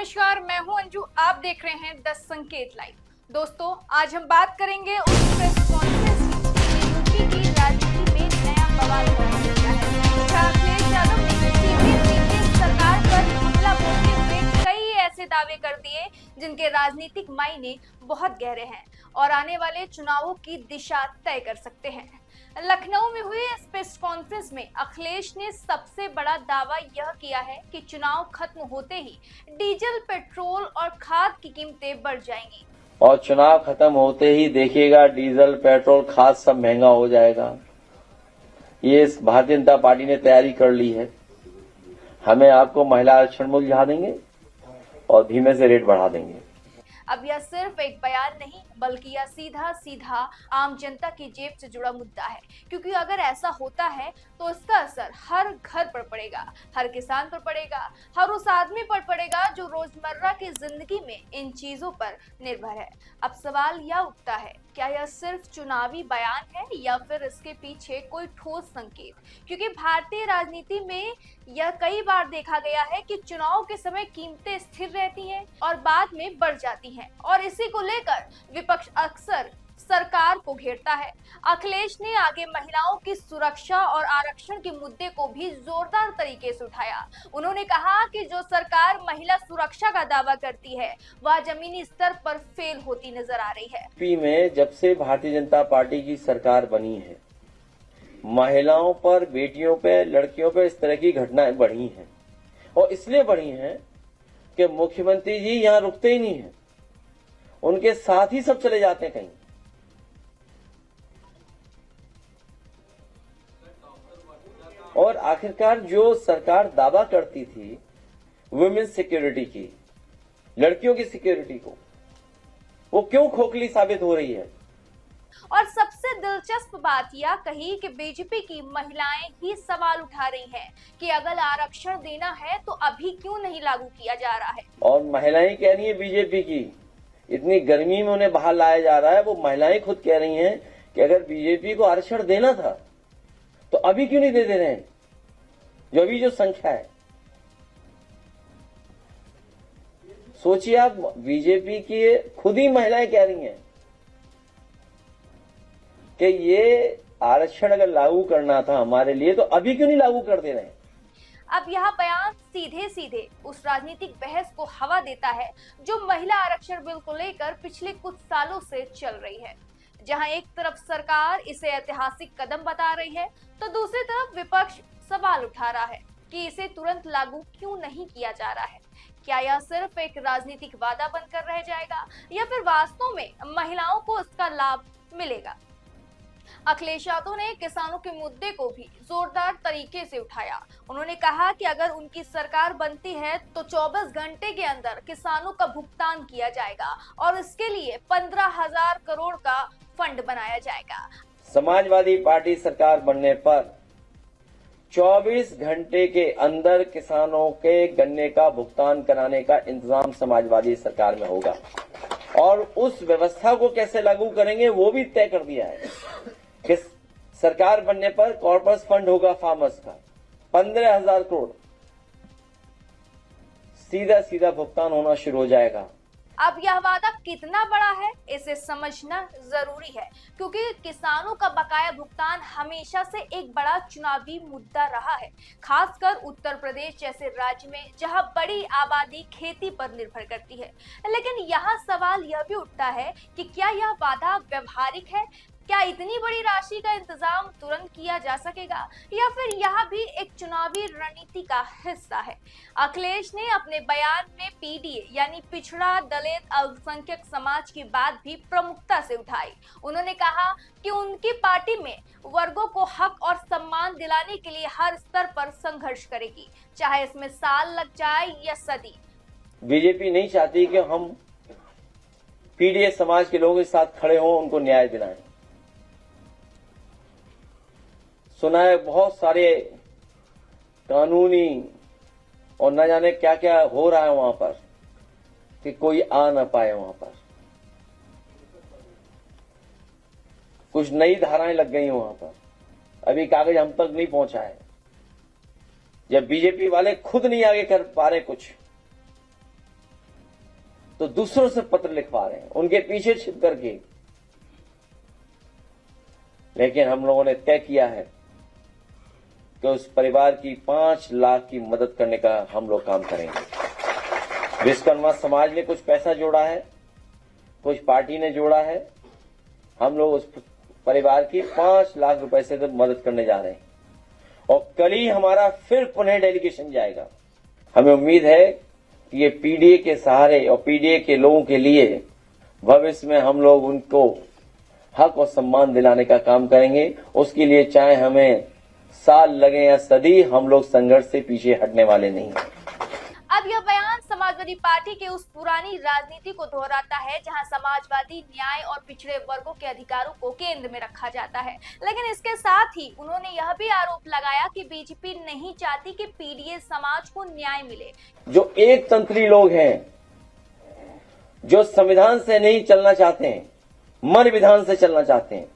नमस्कार, मैं हूं अंजू। आप देख रहे हैं 10 संकेत लाइव। दोस्तों, आज हम बात करेंगे उस प्रेस कॉन्फ्रेंस की यूपी की राजनीति में नया बवाल खड़ा किया है। जहां अखिलेश यादव ने सीधे सरकार पर हमला बोलते हुए कई ऐसे दावे कर दिए जिनके राजनीतिक मायने बहुत गहरे हैं और आने वाले चुनावों की दिशा तय कर सकते हैं। लखनऊ में हुई इस प्रेस कॉन्फ्रेंस में अखिलेश ने सबसे बड़ा दावा यह किया है कि चुनाव खत्म होते ही डीजल, पेट्रोल और खाद की कीमतें बढ़ जाएंगी और चुनाव खत्म होते ही देखिएगा डीजल, पेट्रोल, खाद सब महंगा हो जाएगा। ये भारतीय जनता पार्टी ने तैयारी कर ली है। हमें आपको महिला आरक्षण मूल्य बढ़ा देंगे और धीमे से रेट बढ़ा देंगे। अब यह सिर्फ एक बयान नहीं बल्कि यह सीधा सीधा आम जनता की जेब से जुड़ा मुद्दा है, क्योंकि अगर ऐसा होता है तो इसका असर हर घर पर पड़ेगा, हर किसान पर पड़ेगा, हर उस आदमी पर पड़ेगा जो रोजमर्रा की जिंदगी में इन चीजों पर निर्भर है। अब सवाल यह उठता है, क्या यह सिर्फ चुनावी बयान है या फिर इसके पीछे कोई ठोस संकेत? क्योंकि भारतीय राजनीति में यह कई बार देखा गया है कि चुनाव के समय कीमतें स्थिर रहती हैं और बाद में बढ़ जाती हैं और इसी को लेकर विपक्ष अक्सर सरकार को घेरता है। अखिलेश ने आगे महिलाओं की सुरक्षा और आरक्षण के मुद्दे को भी जोरदार तरीके से उठाया। उन्होंने कहा कि जो सरकार महिला सुरक्षा का दावा करती है वह जमीनी स्तर पर फेल होती नजर आ रही है। यूपी में जब से भारतीय जनता पार्टी की सरकार बनी है, महिलाओं पर, बेटियों पे, लड़कियों पे इस तरह की घटनाएं बढ़ी हैं और इसलिए बढ़ी हैं कि मुख्यमंत्री जी यहाँ रुकते ही नहीं हैं, उनके साथ ही सब चले जाते हैं कहीं। और आखिरकार जो सरकार दावा करती थी वुमेन्स सिक्योरिटी की, लड़कियों की सिक्योरिटी को, वो क्यों खोखली साबित हो रही है? और सबसे दिलचस्प बात यह कही कि बीजेपी की महिलाएं ही सवाल उठा रही हैं कि अगर आरक्षण देना है तो अभी क्यों नहीं लागू किया जा रहा है। और महिलाएं कह रही है बीजेपी की, इतनी गर्मी में उन्हें बाहर लाया जा रहा है, वो महिलाएं खुद कह रही हैं कि अगर बीजेपी को आरक्षण देना था तो अभी क्यों नहीं दे रहे हैं, जो अभी जो संख्या है। सोचिए आप, बीजेपी की खुद ही महिलाएं कह रही हैं कि ये आरक्षण अगर लागू करना था हमारे लिए तो अभी क्यों नहीं लागू कर दे रहे हैं। अब यह बयान सीधे सीधे उस राजनीतिक बहस को हवा देता है जो महिला आरक्षण बिल को लेकर पिछले कुछ सालों से चल रही है, जहां एक तरफ सरकार इसे ऐतिहासिक कदम बता रही है तो दूसरी तरफ विपक्ष सवाल उठा रहा है कि इसे तुरंत लागू क्यों नहीं किया जा रहा है। क्या यह सिर्फ एक राजनीतिक वादा बनकर रह जाएगा या फिर वास्तव में महिलाओं को इसका लाभ मिलेगा? अखिलेश यादव ने किसानों के मुद्दे को भी जोरदार तरीके से उठाया। उन्होंने कहा कि अगर उनकी सरकार बनती है तो 24 घंटे के अंदर किसानों का भुगतान किया जाएगा और इसके लिए 15,000 करोड़ का फंड बनाया जाएगा। समाजवादी पार्टी सरकार बनने पर 24 घंटे के अंदर किसानों के गन्ने का भुगतान कराने का इंतजाम समाजवादी सरकार में होगा और उस व्यवस्था को कैसे लागू करेंगे वो भी तय कर दिया है कि सरकार बनने पर कॉर्पस फंड होगा फार्मर्स का 15,000 करोड़, सीधा सीधा भुगतान होना शुरू हो जाएगा। अब यह वादा कितना बड़ा है इसे समझना जरूरी है, क्योंकि किसानों का बकाया भुगतान हमेशा से एक बड़ा चुनावी मुद्दा रहा है, खासकर उत्तर प्रदेश जैसे राज्य में जहां बड़ी आबादी खेती पर निर्भर करती है। लेकिन यहाँ सवाल यह भी उठता है कि क्या यह वादा व्यवहारिक है? क्या इतनी बड़ी राशि का इंतजाम तुरंत किया जा सकेगा या फिर यह भी एक चुनावी रणनीति का हिस्सा है? अखिलेश ने अपने बयान में पीडीए यानी पिछड़ा, दलित, अल्पसंख्यक समाज की बात भी प्रमुखता से उठाई। उन्होंने कहा कि उनकी पार्टी में वर्गों को हक और सम्मान दिलाने के लिए हर स्तर पर संघर्ष करेगी, चाहे इसमें साल लग जाए या सदी। बीजेपी नहीं चाहती कि हम पीडीए समाज के लोगों के साथ खड़े हों, उनको न्याय दिलाएं। सुना है बहुत सारे कानूनी और न जाने क्या क्या हो रहा है वहां पर कि कोई आ न पाए। वहां पर कुछ नई धाराएं लग गई वहां पर, अभी कागज हम तक नहीं पहुंचा है। जब बीजेपी वाले खुद नहीं आगे कर पा रहे कुछ, तो दूसरों से पत्र लिखवा रहे हैं, उनके पीछे छिप करके। लेकिन हम लोगों ने तय किया है कि उस परिवार की 5 लाख की मदद करने का हम लोग काम करेंगे। विश्वकर्मा समाज ने कुछ पैसा जोड़ा है, कुछ पार्टी ने जोड़ा है। हम लोग उस परिवार की 5 लाख रुपए से तो मदद करने जा रहे हैं और कल ही हमारा फिर पुनः डेलीगेशन जाएगा। हमें उम्मीद है कि ये पीडीए के सहारे और पीडीए के लोगों के लिए भविष्य में हम लोग उनको हक और सम्मान दिलाने का काम करेंगे। उसके लिए चाहे हमें साल लगे या सदी, हम लोग संघर्ष से पीछे हटने वाले नहीं हैं। अब यह बयान समाजवादी पार्टी के उस पुरानी राजनीति को दोहराता है जहां समाजवादी न्याय और पिछड़े वर्गों के अधिकारों को केंद्र में रखा जाता है। लेकिन इसके साथ ही उन्होंने यह भी आरोप लगाया कि बीजेपी नहीं चाहती कि पीडीए समाज को न्याय मिले। जो एक तंत्री लोग हैं, जो संविधान से नहीं चलना चाहते हैं, मन विधान से चलना चाहते हैं,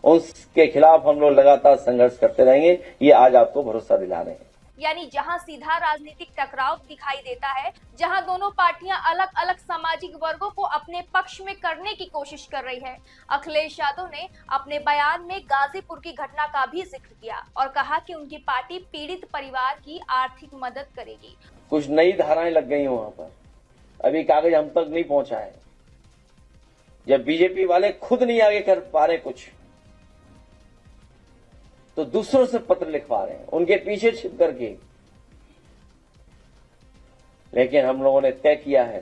उसके खिलाफ हम लोग लगातार संघर्ष करते रहेंगे। ये आज आपको भरोसा दिला रहे हैं। यानी जहां सीधा राजनीतिक टकराव दिखाई देता है, जहां दोनों पार्टियां अलग अलग सामाजिक वर्गों को अपने पक्ष में करने की कोशिश कर रही है। अखिलेश यादव ने अपने बयान में गाजीपुर की घटना का भी जिक्र किया और कहा कि उनकी पार्टी पीड़ित परिवार की आर्थिक मदद करेगी। कुछ नई धाराएं लग गई वहां पर, अभी कागज हम तक नहीं पहुंचा है। जब बीजेपी वाले खुद नहीं आगे कर पा रहे कुछ, तो दूसरों से पत्र लिखवा रहे हैं, उनके पीछे छिप करके। लेकिन हम लोगों ने तय किया है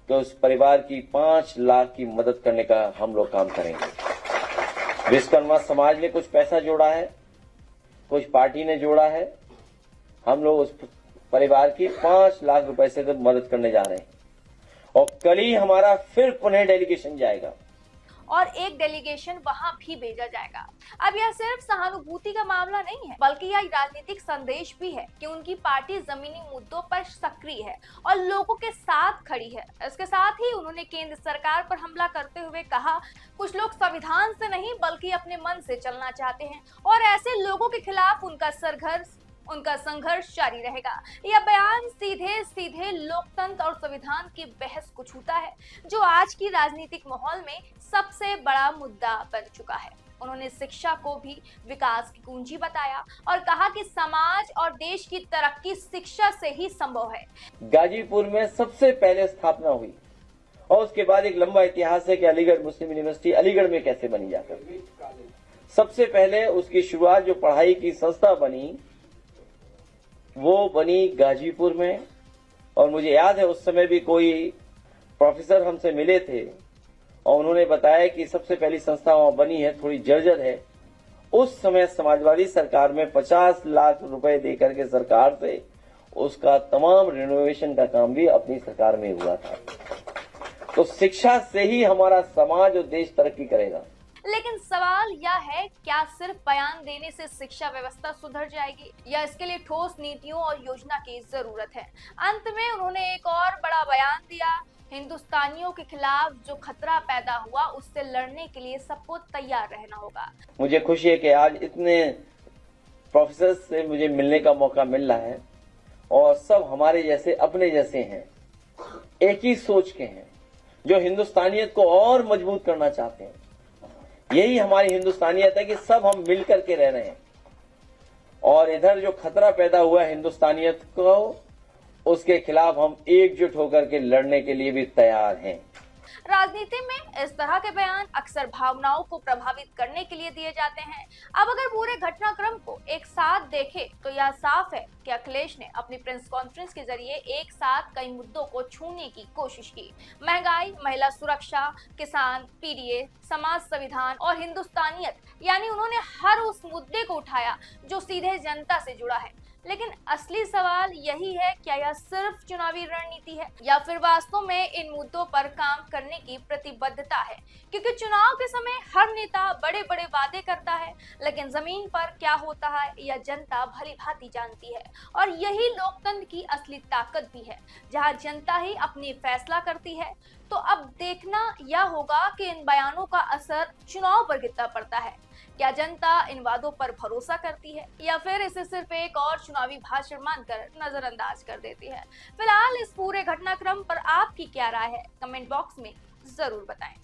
कि उस परिवार की 5 लाख की मदद करने का हम लोग काम करेंगे। विश्वकर्मा समाज ने कुछ पैसा जोड़ा है, कुछ पार्टी ने जोड़ा है। हम लोग उस परिवार की 5 लाख रुपए से तो मदद करने जा रहे हैं और कल ही हमारा फिर पुनः डेलीगेशन जाएगा और एक डेलीगेशन वहां भी भेजा जाएगा। अब यह सिर्फ सहानुभूति का मामला नहीं है, बल्कि यह राजनीतिक संदेश भी है कि उनकी पार्टी जमीनी मुद्दों पर सक्रिय है और लोगों के साथ खड़ी है। इसके साथ ही उन्होंने केंद्र सरकार पर हमला करते हुए कहा, कुछ लोग संविधान से नहीं बल्कि अपने मन से चलना चाहते हैं और ऐसे लोगों के खिलाफ उनका संघर्ष जारी रहेगा। यह बयान सीधे सीधे लोकतंत्र और संविधान की बहस को छूता है, जो आज की राजनीतिक माहौल में सबसे बड़ा मुद्दा बन चुका है। उन्होंने शिक्षा को भी विकास की कुंजी बताया और कहा कि समाज और देश की तरक्की शिक्षा से ही संभव है। गाजीपुर में सबसे पहले स्थापना हुई और उसके बाद एक लंबा इतिहास है कि अलीगढ़ मुस्लिम यूनिवर्सिटी अलीगढ़ में कैसे बनी जाकर। सबसे पहले उसकी शुरुआत जो पढ़ाई की संस्था बनी, वो बनी गाजीपुर में। और मुझे याद है उस समय भी कोई प्रोफेसर हमसे मिले थे और उन्होंने बताया कि सबसे पहली संस्था वहां बनी है, थोड़ी जर्जर है। उस समय समाजवादी सरकार में 50 लाख रुपए देकर के सरकार से उसका तमाम रिनोवेशन का काम भी अपनी सरकार में हुआ था। तो शिक्षा से ही हमारा समाज और देश तरक्की करेगा। लेकिन सवाल यह है, क्या सिर्फ बयान देने से शिक्षा व्यवस्था सुधर जाएगी या इसके लिए ठोस नीतियों और योजना की जरूरत है? अंत में उन्होंने एक और बड़ा बयान दिया, हिंदुस्तानियों के खिलाफ जो खतरा पैदा हुआ उससे लड़ने के लिए सबको तैयार रहना होगा। मुझे खुशी है कि आज इतने प्रोफेसर से मुझे मिलने का मौका मिल रहा है और सब हमारे जैसे अपने जैसे हैं, एक ही सोच के हैं, जो हिंदुस्तानियत को और मजबूत करना चाहते हैं। यही हमारी हिंदुस्तानियत है कि सब हम मिलकर के रह रहे हैं और इधर जो खतरा पैदा हुआ है हिंदुस्तानियत को, उसके खिलाफ हम एकजुट होकर के लड़ने के लिए भी तैयार हैं। राजनीति में इस तरह के बयान अक्सर भावनाओं को प्रभावित करने के लिए दिए जाते हैं। अब अगर पूरे घटनाक्रम को एक साथ देखें तो यह साफ है कि अखिलेश ने अपनी प्रेस कॉन्फ्रेंस के जरिए एक साथ कई मुद्दों को छूने की कोशिश की। महंगाई, महिला सुरक्षा, किसान, पीडीए, समाज, संविधान और हिंदुस्तानियत, यानी उन्होंने हर उस मुद्दे को उठाया जो सीधे जनता से जुड़ा है। लेकिन असली सवाल यही है, क्या यह सिर्फ चुनावी रणनीति है या फिर वास्तव में इन मुद्दों पर काम करने की प्रतिबद्धता है? क्योंकि चुनाव के समय हर नेता बड़े बड़े वादे करता है, लेकिन जमीन पर क्या होता है यह जनता भली भांति जानती है। और यही लोकतंत्र की असली ताकत भी है, जहां जनता ही अपनी फैसला करती है। तो अब देखना यह होगा कि इन बयानों का असर चुनाव पर कितना पड़ता है। क्या जनता इन वादों पर भरोसा करती है या फिर इसे सिर्फ एक और चुनावी भाषण मानकर नजरअंदाज कर देती है। फिलहाल इस पूरे घटनाक्रम पर आपकी क्या राय है, कमेंट बॉक्स में जरूर बताएं।